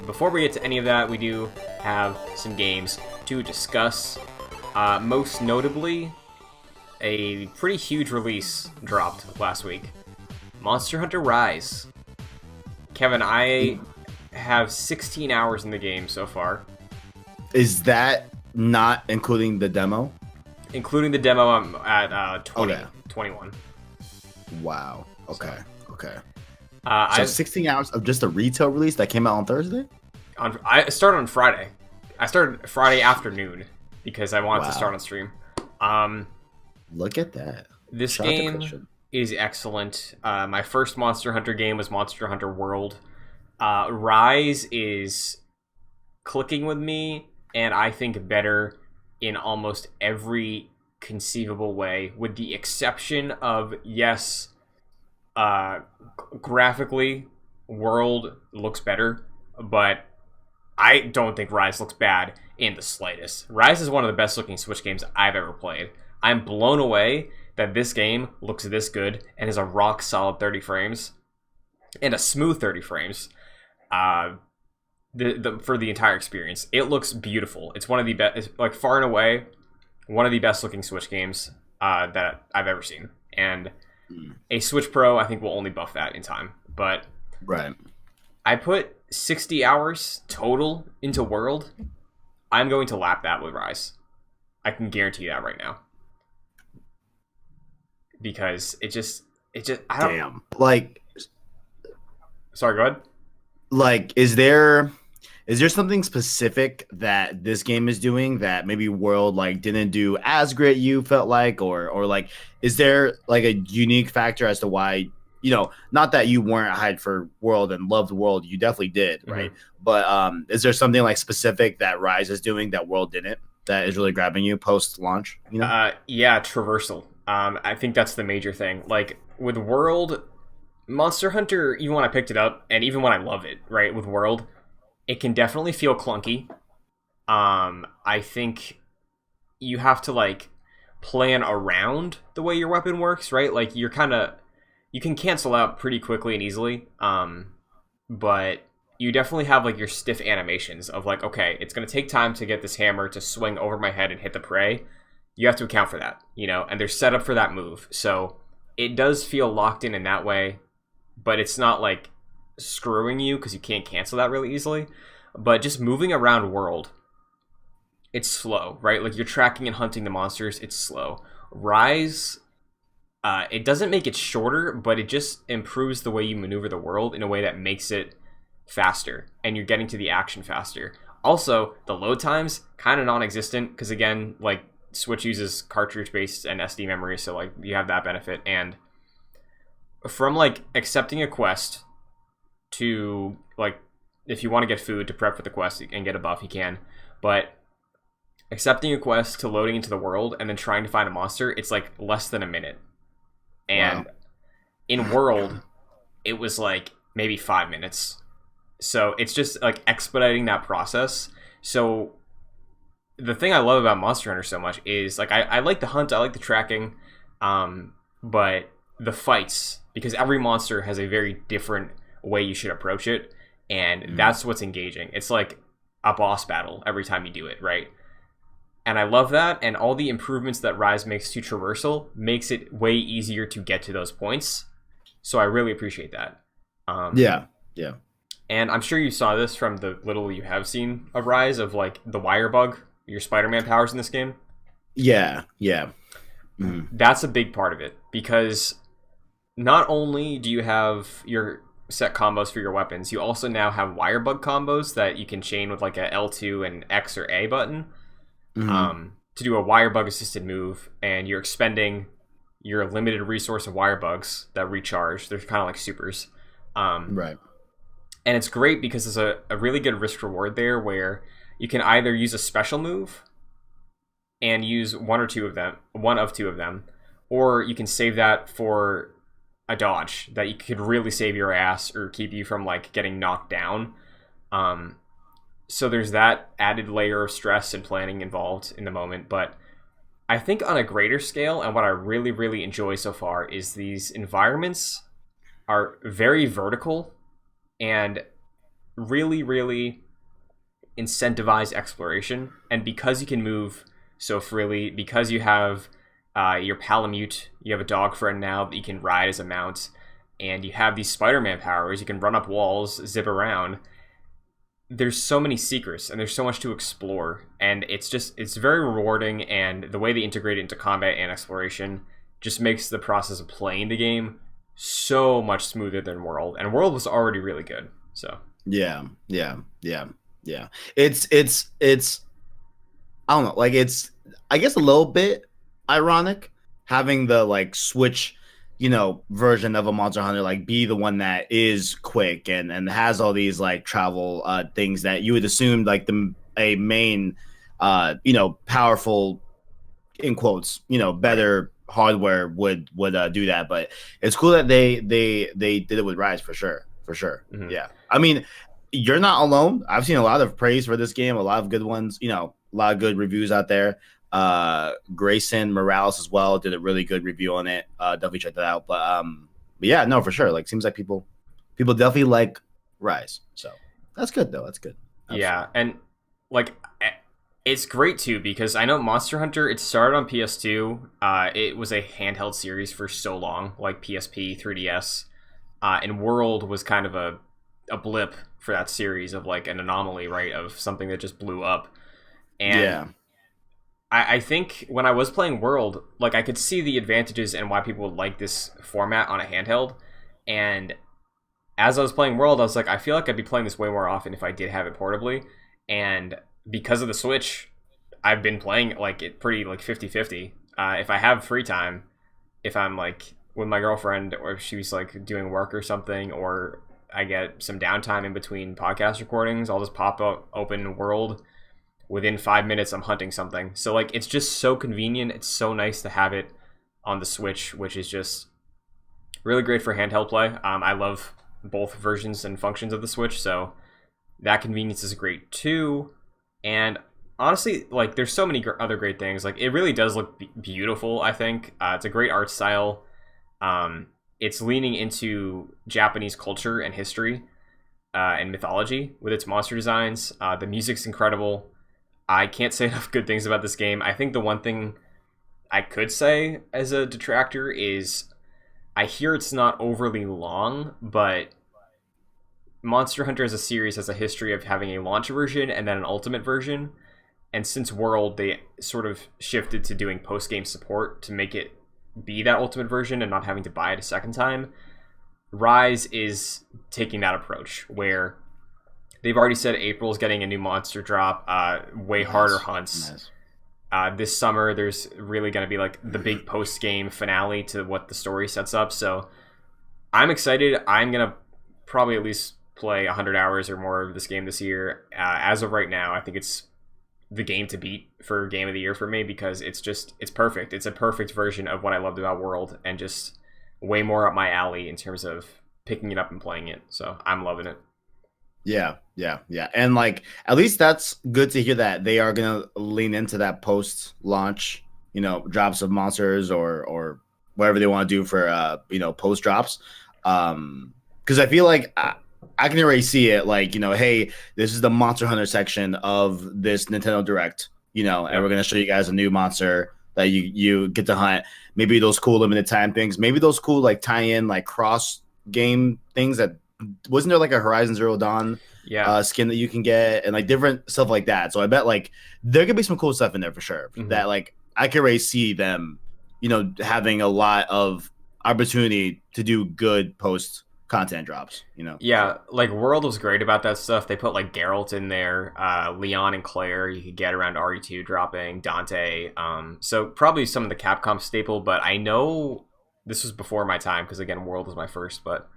before we get to any of that, we do have some games to discuss. Most notably, a pretty huge release dropped last week. Monster Hunter Rise. Kevin, I have 16 hours in the game so far. Is that not including the demo? Including the demo, I'm at 21. Wow. Okay. So 16 hours of just a retail release that came out on Thursday? I started on Friday. I started Friday afternoon because I wanted to start on stream. Look at that. This game is excellent. My first Monster Hunter game was Monster Hunter World. Rise is clicking with me, and I think better in almost every conceivable way, with the exception of, yes, graphically, World looks better, but I don't think Rise looks bad in the slightest. Rise is one of the best looking Switch games I've ever played. I'm blown away that this game looks this good and is a rock solid 30 frames and a smooth 30 frames for the entire experience. It looks beautiful. It's one of the best, like far and away, one of the best looking Switch games that I've ever seen. And a Switch Pro, I think, will only buff that in time. But right, I put 60 hours total into World. I'm going to lap that with Rise. I can guarantee that right now. Because it just I don't. Damn. Like, sorry, go ahead. Like, is there something specific that this game is doing that maybe World like didn't do as great, you felt like, or like, is there like a unique factor as to why, you know, not that you weren't hyped for World and loved World, you definitely did, right? Mm-hmm. But is there something like specific that Rise is doing that World didn't, that is really grabbing you post launch? You know? Yeah, traversal. I think that's the major thing. Like with World, Monster Hunter, even when I picked it up, and even when I love it, right, with World, it can definitely feel clunky. I think you have to like plan around the way your weapon works, right? Like you can cancel out pretty quickly and easily. But you definitely have like your stiff animations of like, okay, it's going to take time to get this hammer to swing over my head and hit the prey. You have to account for that, you know, and they're set up for that move. So it does feel locked in that way, but it's not like screwing you because you can't cancel that really easily. But just moving around World, it's slow, right? Like you're tracking and hunting the monsters, it's slow. Rise, it doesn't make it shorter, but it just improves the way you maneuver the world in a way that makes it faster, and you're getting to the action faster. Also, the load times kind of non-existent because again, like Switch uses cartridge-based and SD memory, so like you have that benefit. And from like accepting a quest to like, if you want to get food to prep for the quest and get a buff, you can. But accepting a quest to loading into the world and then trying to find a monster, it's like less than a minute. And in World, it was like maybe 5 minutes. So it's just like expediting that process. So the thing I love about Monster Hunter so much is like I like the hunt, I like the tracking, but the fights, because every monster has a very different way you should approach it, and that's what's engaging. It's like a boss battle every time you do it, right? And I love that, and all the improvements that Rise makes to traversal makes it way easier to get to those points. So I really appreciate that. Yeah. And I'm sure you saw this from the little you have seen of Rise, of like the wire bug, your Spider-Man powers in this game. Yeah. That's a big part of it, because not only do you have your set combos for your weapons, you also now have wire bug combos that you can chain with like a L2 and X or A button to do a wire bug assisted move, and you're expending your limited resource of wire bugs that recharge. They're kind of like supers. Right. And it's great because there's a really good risk reward there where you can either use a special move and use one of two of them, or you can save that for a dodge that you could really save your ass or keep you from like getting knocked down. So there's that added layer of stress and planning involved in the moment. But I think on a greater scale, and what I really, really enjoy so far, is these environments are very vertical, and really, really incentivize exploration. And because you can move so freely, because you have your Palamute, you have a dog friend now that you can ride as a mount, and you have these Spider-Man powers, you can run up walls, zip around. There's so many secrets and there's so much to explore, and it's very rewarding, and the way they integrate it into combat and exploration just makes the process of playing the game so much smoother than World, and World was already really good. So Yeah, yeah, yeah, yeah. It's I don't know, like it's I guess a little bit ironic having the like Switch, version of a Monster Hunter like be the one that is quick and has all these like travel things that you would assume like the a main powerful in quotes, right. better hardware would do that. But it's cool that they did it with Rise for sure, for sure. Hmm. Yeah, I mean, you're not alone. I've seen a lot of praise for this game, a lot of good ones. A lot of good reviews out there. Grayson Morales as well did a really good review on it. Definitely check that out. But yeah, no, for sure. Like, seems like people definitely like Rise. So that's good though. That's good. Yeah, Absolutely. and like it's great too because I know Monster Hunter. It started on PS2. It was a handheld series for so long, like PSP, 3DS, and World was kind of a blip for that series of like an anomaly, right? Of something that just blew up. And Yeah. I think when I was playing World, like I could see the advantages and why people would like this format on a handheld. And as I was playing World, I was like, I feel like I'd be playing this way more often if I did have it portably. And because of the Switch, I've been playing like it pretty like 50-50. If I have free time, if I'm like with my girlfriend or if she's like doing work or something, or I get some downtime in between podcast recordings, I'll just pop up open World. Within 5 minutes, I'm hunting something. So like it's just so convenient. It's so nice to have it on the Switch, which is just really great for handheld play. I love both versions and functions of the Switch, so that convenience is great too. And honestly, like there's so many other great things. Like it really does look beautiful. I think it's a great art style. It's leaning into Japanese culture and history and mythology with its monster designs. The music's incredible. I can't say enough good things about this game. I think the one thing I could say as a detractor is I hear it's not overly long, but Monster Hunter as a series has a history of having a launch version and then an ultimate version. And since World, they sort of shifted to doing post game support to make it be that ultimate version and not having to buy it a second time. Rise is taking that approach where they've already said April's getting a new monster drop, way harder Nice. hunts. Nice. This summer, there's really going to be like the big post game finale to what the story sets up. So I'm excited. I'm going to probably at least play 100 hours or more of this game this year. As of right now, I think it's the game to beat for game of the year for me because it's perfect. It's a perfect version of what I loved about World and just way more up my alley in terms of picking it up and playing it. So I'm loving it. Yeah, yeah, yeah. And like at least that's good to hear that they are gonna lean into that post launch, drops of monsters or whatever they want to do for post drops. Because I feel like I can already see it like, hey, this is the Monster Hunter section of this Nintendo Direct, and we're Yep. gonna show you guys a new monster that you get to hunt. Maybe those cool limited time things, maybe those cool like tie in like cross game things that wasn't there like a Horizon Zero Dawn Yeah. skin that you can get and like different stuff like that. So I bet like there could be some cool stuff in there for sure. Hmm. That like I can already see them, having a lot of opportunity to do good post content drops. For Yeah, sure. like World was great about that stuff. They put like Geralt in there, Leon and Claire. You could get around RE2 dropping Dante. So probably some of the Capcom staple, but I know this was before my time because again, World was my first. But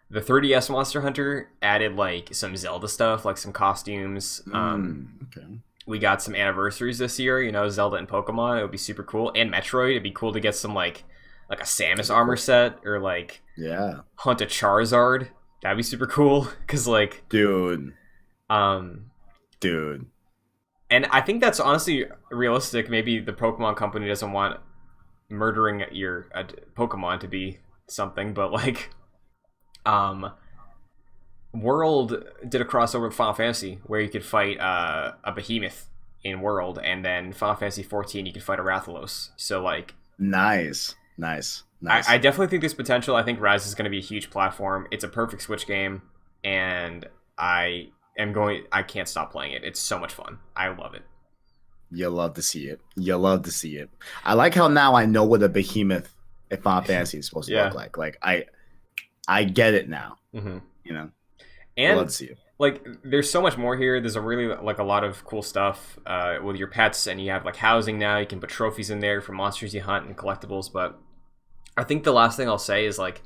the 3DS Monster Hunter added like some Zelda stuff, like some costumes. Okay. We got some anniversaries this year. Zelda and Pokemon. It would be super cool, and Metroid. It'd be cool to get some like a That'd Samus be armor cool. set or like Yeah, hunt a Charizard. That'd be super cool because like dude, um dude. and I think that's honestly realistic. Maybe the Pokemon company doesn't want murdering your Pokemon to be something, but like um World did a crossover with Final Fantasy where you could fight a behemoth in World, and then Final Fantasy 14 you could fight a Rathalos. So like, Nice, nice, nice. I definitely think there's potential. I think Rise is going to be a huge platform. It's a perfect Switch game, and I can't stop playing it. It's so much fun. I love it. You'll love to see it. You'll love to see it. I like how now I know what a behemoth in Final Fantasy is supposed to Yeah. look like. Like I get it now. Mm-hmm. You know, I And love to see it. like, there's so much more here. There's a really like a lot of cool stuff with your pets, and you have like housing now. You can put trophies in there for monsters you hunt and collectibles. But I think the last thing I'll say is like,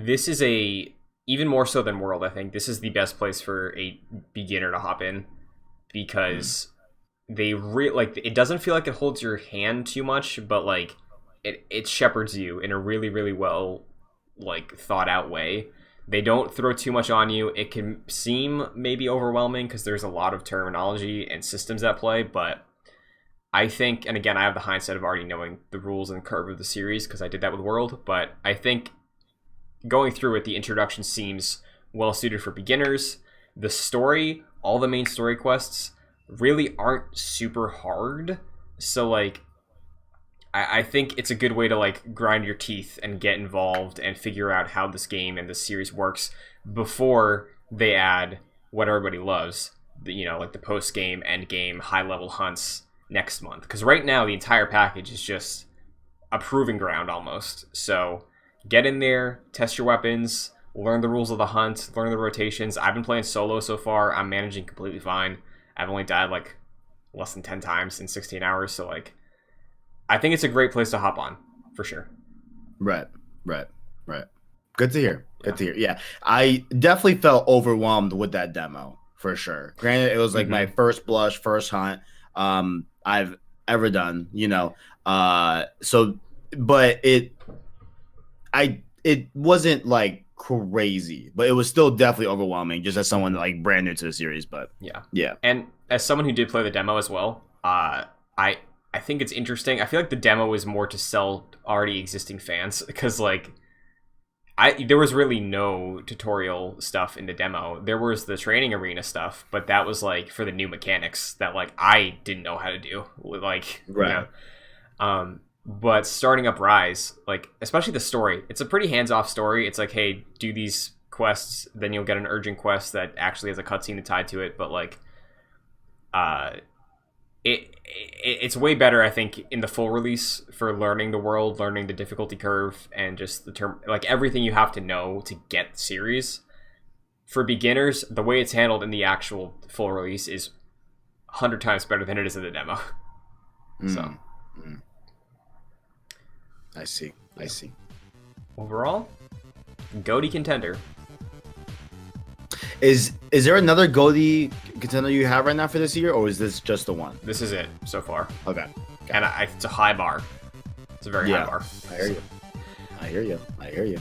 this is a even more so than World. I think this is the best place for a beginner to hop in because like it doesn't feel like it holds your hand too much, but like it shepherds you in a really really well like thought out way. They don't throw too much on you. It can seem maybe overwhelming because there's a lot of terminology and systems at play, but I think, and again, I have the hindsight of already knowing the rules and curve of the series because I did that with World, but I think going through it, the introduction seems well suited for beginners. The story, all the main story quests, really aren't super hard. So like, I think it's a good way to like grind your teeth and get involved and figure out how this game and this series works before they add what everybody loves, like the post game, end game, high level hunts next month. Because right now the entire package is just a proving ground almost. So get in there, test your weapons, learn the rules of the hunt, learn the rotations. I've been playing solo so far. I'm managing completely fine. I've only died like less than 10 times in 16 hours. So like, I think it's a great place to hop on for sure. Right. Good to hear. Good to hear. Yeah, I definitely felt overwhelmed with that demo for sure. Granted, it was like my first blush, first hunt I've ever done. So, but it wasn't like crazy, but it was still definitely overwhelming just as someone like brand new to the series. But yeah. And as someone who did play the demo as well, I think it's interesting. I feel like the demo is more to sell already existing fans because like there was really no tutorial stuff in the demo. There was the training arena stuff, but that was like for the new mechanics that like I didn't know how to do. Like, right. But starting up Rise, like especially the story, it's a pretty hands-off story. It's like, hey, do these quests, then you'll get an urgent quest that actually has a cutscene tied to it. But like, it's way better, I think, in the full release for learning the world, learning the difficulty curve, and just the term, like everything you have to know to get the series. For beginners, the way it's handled in the actual full release is 100 times better than it is in the demo. So, I see. Overall, GOTY contender. Is there another GOTY contender you have right now for this year, or is this just the one? This is it so far. Okay. And it's a high bar. It's a very high bar. I hear you.